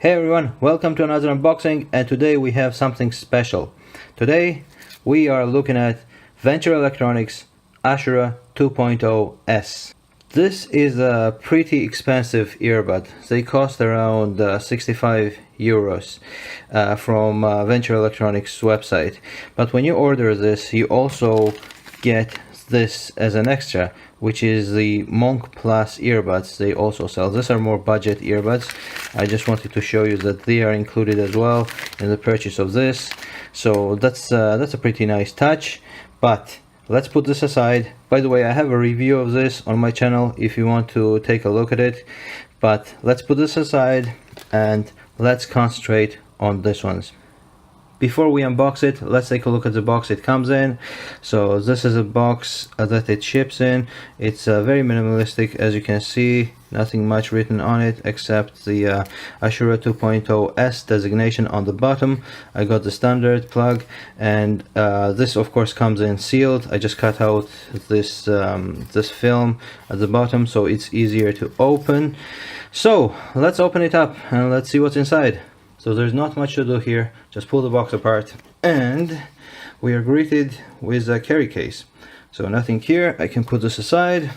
Hey everyone, welcome to another unboxing, and today we have something special. Today we are looking at Venture Electronics ASURA 2.0S. This is a pretty expensive earbud. They cost around 65 euros from Venture Electronics website. But when you order this, you also get this as an extra, which is the Monk Plus earbuds. They also sell. These are more budget earbuds. I just wanted to show you that they are included as well in the purchase of this. So that's a pretty nice touch. But let's put this aside. By the way, I have a review of this on my channel if you want to take a look at it. But let's put this aside and let's concentrate on this ones. Before we unbox it, let's take a look at the box it comes in. So this is a box that it ships in. It's very minimalistic, as you can see. Nothing much written on it except the ASURA 2.0S designation on the bottom. I got the standard plug, and this of course comes in sealed. I just cut out this this film at the bottom so it's easier to open. So let's open it up and let's see what's inside. So there's not much to do here, just pull the box apart and we are greeted with a carry case. So nothing here, I can put this aside.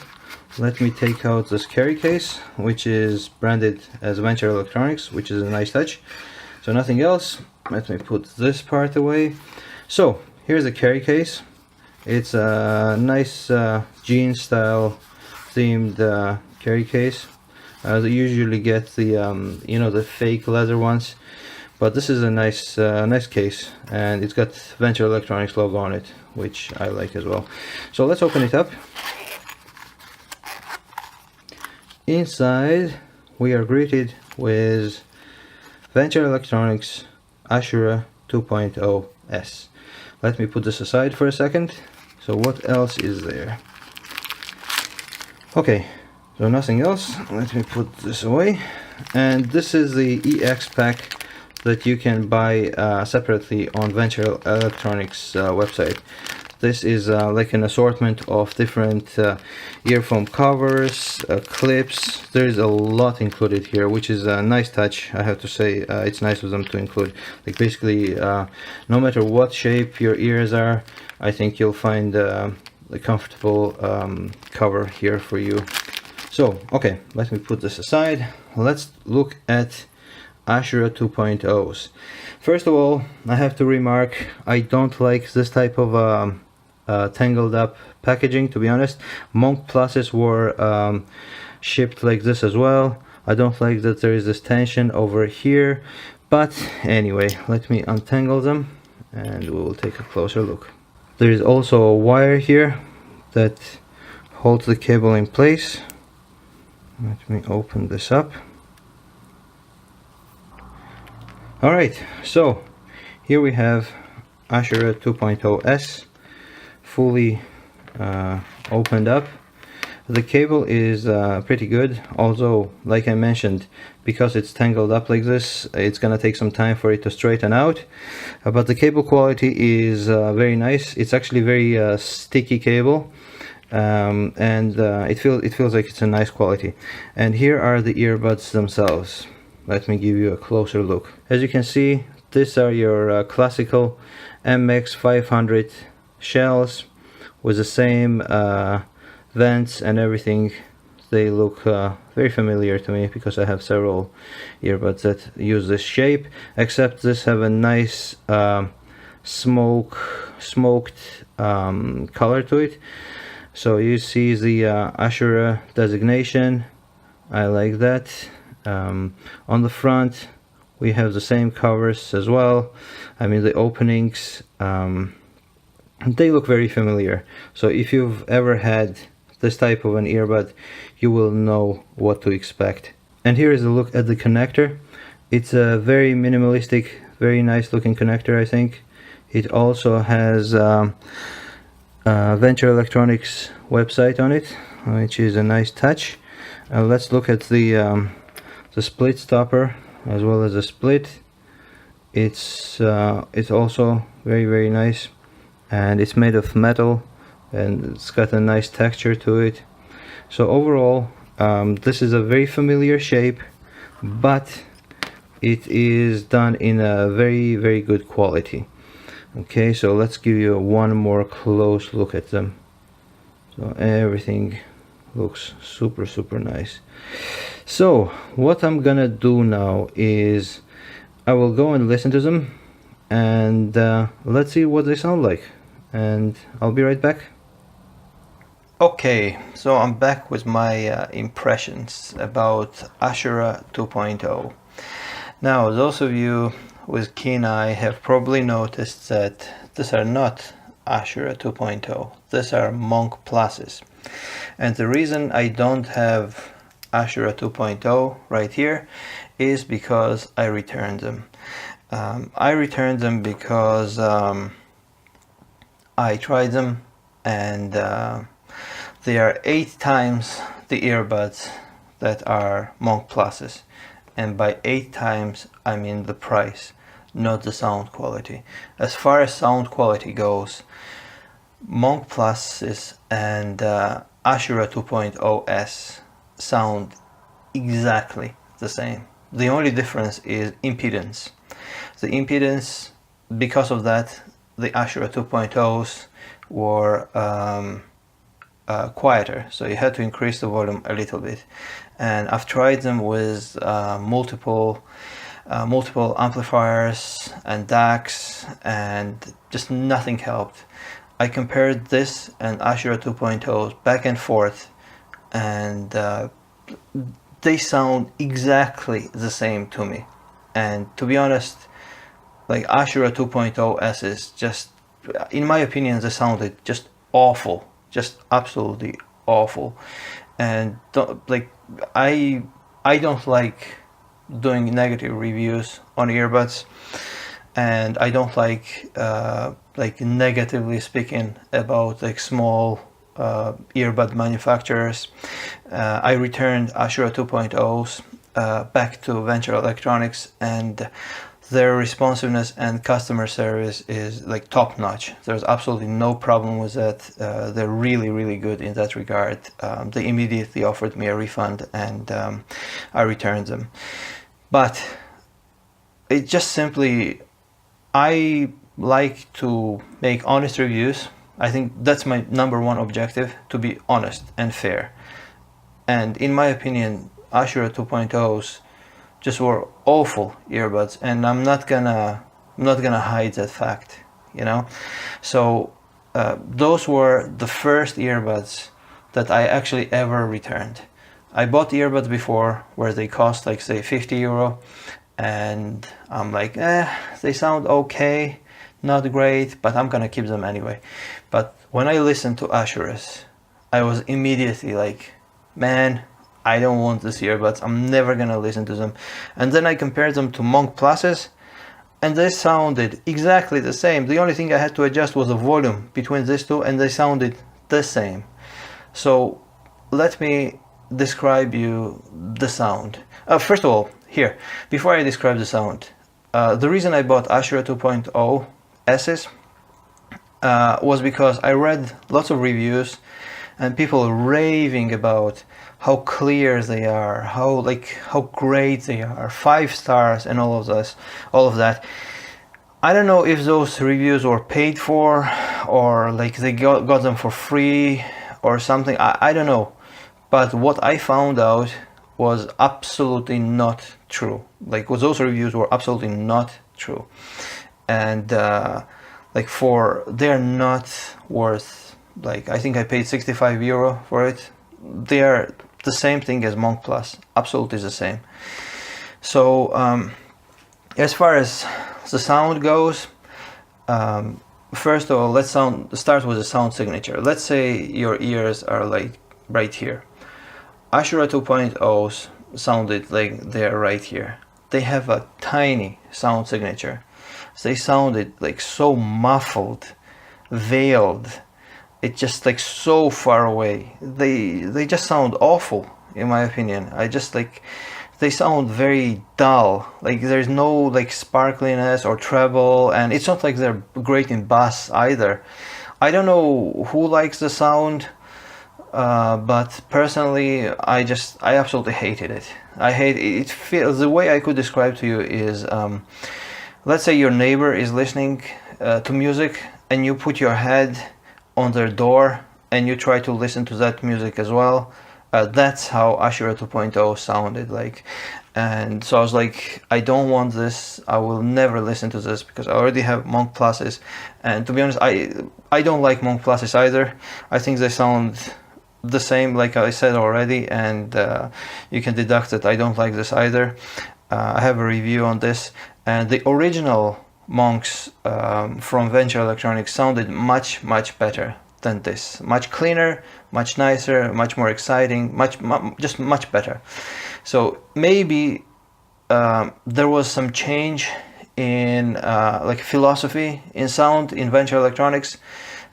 Let me take out this carry case, which is branded as Venture Electronics, which is a nice touch. So nothing else, let me put this part away. So here's the carry case. It's a nice jean style themed carry case. They usually get the you know, the fake leather ones, but this is a nice nice case, and it's got Venture Electronics logo on it, which I like as well. So let's open it up. Inside we are greeted with Venture Electronics ASURA 2.0S. Let me put this aside for a second. So what else is there? Okay, so nothing else. Let me put this away. And this is the EX pack that you can buy separately on Venture Electronics website. This is like an assortment of different earphone covers, clips. There is a lot included here, which is a nice touch, I have to say. It's nice of them to include, like, basically no matter what shape your ears are, I think you'll find a comfortable cover here for you. So, okay, let me put this aside. Let's look at ASURA 2.0s. First of all, I have to remark, I don't like this type of tangled up packaging, to be honest. Monk Pluses were shipped like this as well. I don't like that there is this tension over here. But anyway, let me untangle them and we will take a closer look. There is also a wire here that holds the cable in place. Let me open this up. Alright, so here we have ASURA 2.0S fully opened up. The cable is pretty good, although, like I mentioned, because it's tangled up like this, it's gonna take some time for it to straighten out. But the cable quality is very nice. It's actually very sticky cable. And it feels like it's a nice quality. And here are the earbuds themselves. Let me give you a closer look. As you can see, these are your classical MX500 shells with the same vents and everything. They look very familiar to me because I have several earbuds that use this shape, except this have a nice smoked color to it. So you see the ASURA designation. I like that. On the front we have the same covers as well. I mean, the openings, they look very familiar. So if you've ever had this type of an earbud, you will know what to expect. And here is a look at the connector. It's a very minimalistic, very nice looking connector, I think. It also has Venture Electronics website on it, which is a nice touch. Let's look at the split stopper as well as the split. It's also very nice, and it's made of metal and it's got a nice texture to it. So overall, this is a very familiar shape, but it is done in a very, very good quality. Okay, so let's give you one more close look at them. So everything looks super, super nice. So what I'm gonna do now is I will go and listen to them, and let's see what they sound like, and I'll be right back. Okay, so I'm back with my impressions about ASURA 2.0. Now, those of you with keen eye have probably noticed that these are not ASURA 2.0. These are Monk Pluses. And the reason I don't have ASURA 2.0 right here is because I returned them. I returned them because I tried them, and they are 8 times the earbuds that are Monk Pluses. And by 8 times, I mean the price, not the sound quality. As far as sound quality goes, Monk Pluses and ASURA 2.0S sound exactly the same. The only difference is impedance. The impedance, because of that, the ASURA 2.0s were quieter, so you had to increase the volume a little bit. And I've tried them with multiple amplifiers and DACs, and just nothing helped. I compared this and ASURA 2.0 back and forth, and they sound exactly the same to me. And to be honest, like ASURA 2.0S is just, in my opinion, they sounded just awful, just absolutely awful. And I don't like doing negative reviews on earbuds, and I don't like negatively speaking about like small earbud manufacturers. I returned ASURA 2.0s back to Venture Electronics, and their responsiveness and customer service is like top notch. There's absolutely no problem with that. They're really, really good in that regard. They immediately offered me a refund, and I returned them. But it just simply, I like to make honest reviews. I think that's my number one objective, to be honest and fair. And in my opinion, ASURA 2.0s just were awful earbuds, and I'm not gonna hide that fact, you know. So those were the first earbuds that I actually ever returned. I bought earbuds before where they cost like say €50, and I'm like, they sound okay, not great, but I'm gonna keep them anyway. But when I listened to ASURA's, I was immediately like, man, I don't want these earbuds, I'm never gonna listen to them. And then I compared them to Monk Pluses, and they sounded exactly the same. The only thing I had to adjust was the volume between these two, and they sounded the same. So let me describe you the sound. First of all, here, before I describe the sound, the reason I bought ASURA 2.0 S's was because I read lots of reviews and people raving about how clear they are, how great they are, 5 stars and all of that. I don't know if those reviews were paid for, or like they got them for free or something. I don't know. But what I found out was absolutely not true. Like those reviews were absolutely not true. And they're not worth, like, I think I paid €65 for it. They are the same thing as Monk Plus, absolutely the same. So as far as the sound goes, first of all, let's start with the sound signature. Let's say your ears are like right here. ASURA 2.0s sounded like they're right here. They have a tiny sound signature. They sounded like so muffled, veiled. It's just like so far away. They just sound awful, in my opinion. They sound very dull. Like there's no like sparkliness or treble, and it's not like they're great in bass either. I don't know who likes the sound but personally, I absolutely hated it. I hate it. Feels, the way I could describe to you is, let's say your neighbor is listening to music, and you put your head on their door and you try to listen to that music as well. That's how ASURA 2.0 sounded like. And so I was like, I don't want this. I will never listen to this because I already have Monk Pluses. And to be honest, I don't like Monk Pluses either. I think they sound the same, like I said already, and you can deduct that I don't like this either. I have a review on this, and the original Monks from Venture Electronics sounded much better than this. Much cleaner, much nicer, much more exciting, just much better. So maybe there was some change in like philosophy in sound in Venture Electronics,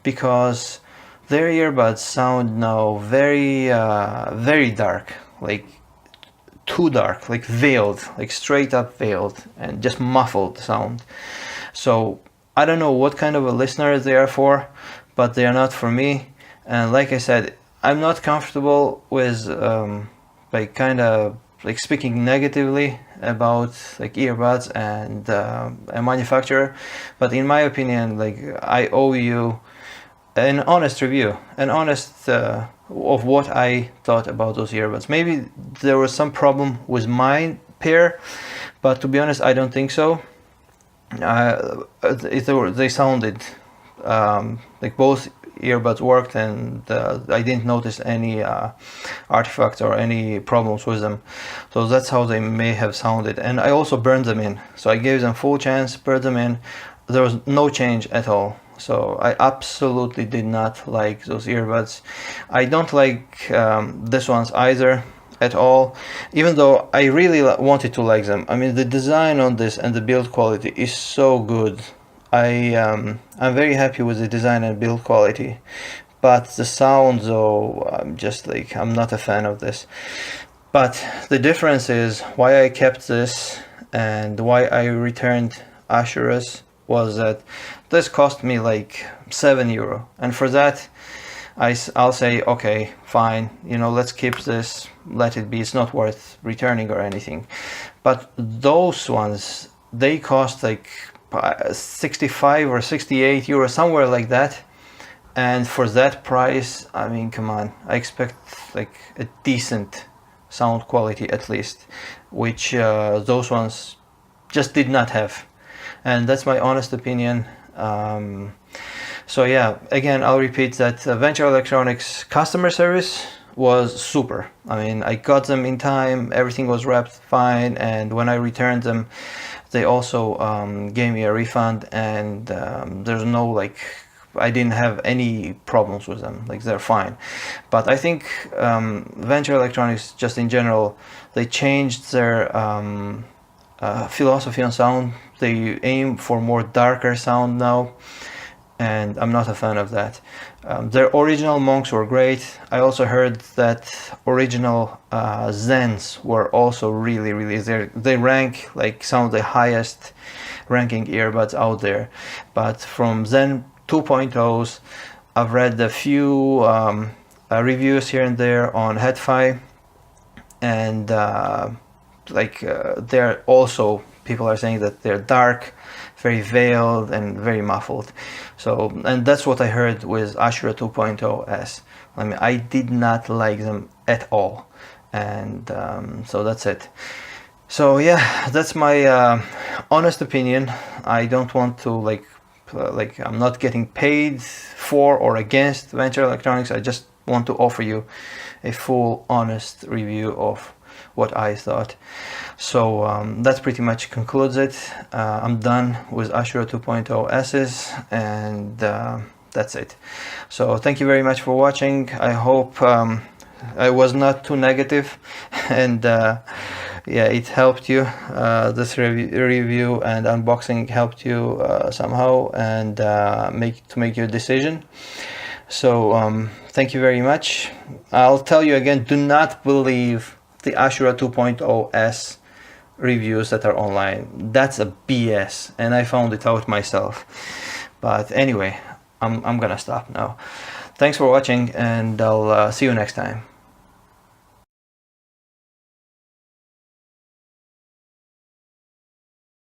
because their earbuds sound now very dark, like too dark, like veiled, like straight up veiled, and just muffled sound. So I don't know what kind of a listener they are for, but they are not for me. And like I said, I'm not comfortable with like kind of like speaking negatively about like earbuds and a manufacturer, but in my opinion, like I owe you an honest review, an honest of what I thought about those earbuds. Maybe there was some problem with my pair, but to be honest, I don't think so. They sounded like both earbuds worked, and I didn't notice any artifacts or any problems with them. So that's how they may have sounded. And I also burned them in. So I gave them full chance, burned them in. There was no change at all. So I absolutely did not like those earbuds. I don't like this ones either at all, even though I really wanted to like them. I mean, the design on this and the build quality is so good. I'm very happy with the design and build quality, but the sound though, I'm not a fan of this. But the difference is why I kept this and why I returned ASURA's was that this cost me like €7, and for that I'll say, okay, fine, let's keep this, let it be, it's not worth returning or anything. But those ones, they cost like 65 or 68 euros, somewhere like that. And for that price, I mean, come on, I expect like a decent sound quality at least, which those ones just did not have. And that's my honest opinion. So yeah, again, I'll repeat that Venture Electronics customer service was super. I mean, I got them in time, everything was wrapped fine, and when I returned them, they also gave me a refund, and there's no like, I didn't have any problems with them, like they're fine. But I think Venture Electronics, just in general, they changed their philosophy on sound. They aim for more darker sound now, and I'm not a fan of that. Their original Monks were great. I also heard that original Zens were also really, they rank like some of the highest ranking earbuds out there. But from Zen 2.0s, I've read a few reviews here and there on HeadFi, and they're also, people are saying that they're dark, very veiled and very muffled. So, and that's what I heard with ASURA 2.0S. I mean, I did not like them at all, and so that's it. So yeah, that's my honest opinion. I don't want to like I'm not getting paid for or against Venture Electronics. I just want to offer you a full honest review of what I thought. So that pretty much concludes it. I'm done with ASURA 2.0 S's, and that's it. So thank you very much for watching. I hope I was not too negative, and yeah, it helped you. This review and unboxing helped you somehow, and make your decision. So thank you very much. I'll tell you again, do not believe the ASURA 2.0S reviews that are online. That's a BS, and I found it out myself. But anyway, I'm gonna stop now. Thanks for watching, and I'll see you next time.